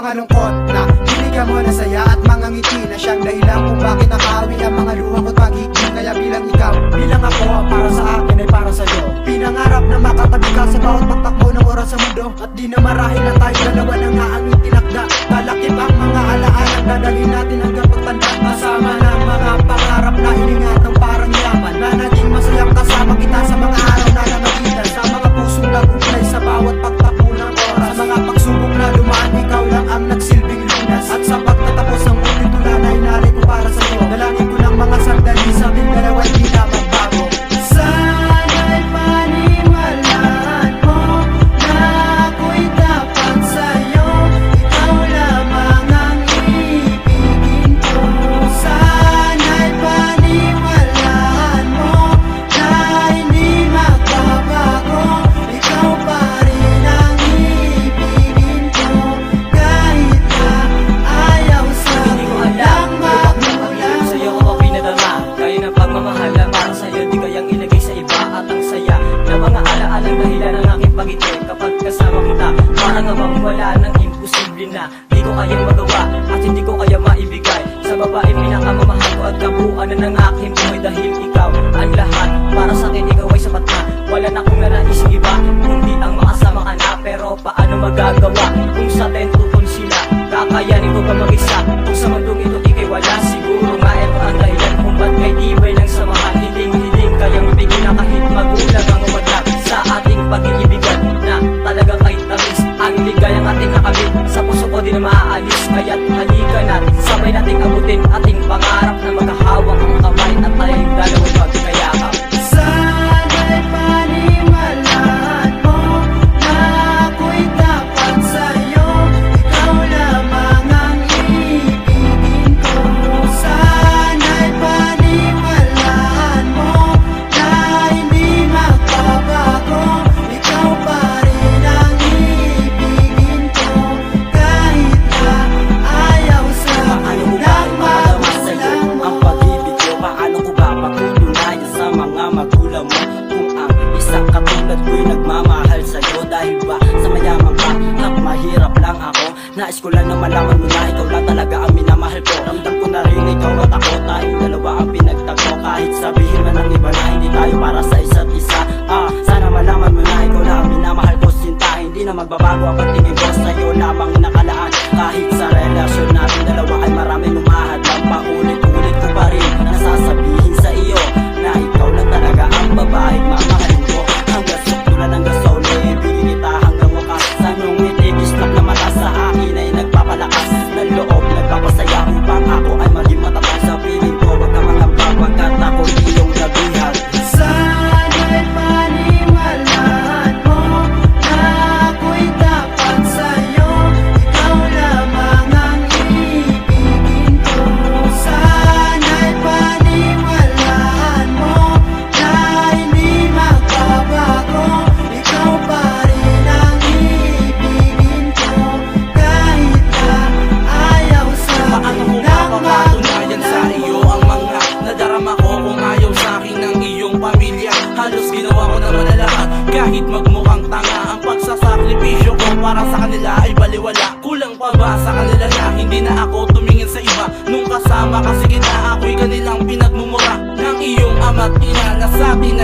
mga lungkot na binigyan mo na saya at mga ngiti na siyang dahilan kung bakit nakahawi ang mga luha ko't pag-ibig. Kaya bilang ikaw, bilang ako, ang para sa akin ay para sa'yo. Pinangarap na makatabi ka sa bawat pagtakbo ng oras sa mundo, at di na marahil na tayo dalawa na nga ang itinakda. Kalakip ang mga alaalang dadalhin natin hanggang pagtanda. Kasama ng mga pangarap na iningatan parang yaman, na naging masayang kasama kita sa mga araw na namagitan. Sa mga pusong naguglay sa bawat pagtakbo ng oras, sa mga pagsubok na dumaan, ikaw lang ang nagsilbing lunas. At sa pagtatapos ng muling tula na inalay ko para sa'yo, dalangin ko ng mga sandali sa ating dalawa hindi na magbago. Sana'y paniwalaan mo na ako'y dapat sa'yo, ikaw lamang ang ibigin ko. Sana'y paniwalaan mo na hindi magbabago, ikaw pa rin ang ibigin ko. Kahit na ayaw sa Hindi ko alam kung bakit pag-ibig sa'yo ko ako'y nadama. Kaya ng pagmamahal na para sa'yo di kayang ilagay sa iba. At ang saya na mga alaalang dahilan ng aking pag-iti. Kapag kasama kita, parang namang wala ng imposible na di ko kayang magawa at hindi ko kaya maibigay sa babaeng pinakamamahal ko at kabuuan na ng aking buhay. Dahil ikaw ang lahat, para sa'kin ikaw ay sapat na. Wala na akong nanaising iba kundi ang makasama ka na. Pero paano magagawa kung sa tentutol sila? Kakayanin ko ba mag-isa kung sa mundong ito ikay wala? Siguro nga ito ang dahilan kung ba't kay tibay ng samahan. Hiling-hiling kayang bigyan na kahit magulang ang umadlak sa ating pag-iibigan na talagang kahit tamis. Ang ligayang ating nakabit sa puso ko di na maaalis. Kaya't halika na't sabay nating abutin ating pangarap na magkahawak ang kamay at tayong dalawang magkayakap. sana'y paniwalaan mo na ako'y dapat sa'yo, ikaw lamang ang ibigin ko. Sana'y paniwalaan mo na hindi magbabago, ikaw pa rin ang ibigin ko. Kahit na ayaw sa Paano ko ba ipapadama sa'yo ang pag-ibig ko? Paano ko ba patutunayan sa mga magulang mo kung ang isang katulad ko'y nagmamahal sa'yo? Dahil ba sa mayaman ka at mahirap lang ako? Nais ko lang na malaman mo na ikaw lang talaga ang minamahal ko. Ramdam ko na rin ikaw at ako, tayong dalawa ang pinagtagpo. Kahit sabihin man ng iba na hindi tayo para sa isa't isa, sana malaman mo na ikaw lang ang minamahal ko, sinta. Hindi na magbabago ang pagtingin ko sa'yo, lamang nakalaan. Kahit sa relasyon natin dalawa ay maraming umahadlang, paulit-ulit ko pa rin nasasabihin sa iyo na ikaw lang talaga ang babaeng mamahalin ko. Hanggang suktulan, hanggang sa uli, ibigin kita hanggang wakas. Sa iyong ngiti-kislap na mata sa akin ay nagpapalakas ng loob, nagpapasaya upang ako ay maging matatag sa piling ko. Huwag ka mangamba pagkat ako'y iyong nabihag. sana'y paniwalaan mo na ako'y dapat sa'yo, ikaw lamang ang ibigin ko. Sana'y paniwalaan mo na hindi magbabago, ikaw pa rin ang ibigin ko. Kahit na ayaw sa Paano ko mapapatunayan sa iyo ang mga nadarama ko kung ayaw sa akin ng iyong pamilya? Halos ginawa ko naman na lahat kahit magmukhang tanga. Ang pagsasakripisyo ko para sa kanila ay baliwala. Kulang pa ba sa kanila na hindi na ako tumingin sa iba? Nung kasama kasi kita ako'y kanilang pinagmumura ng iyong ama't ina na sabi na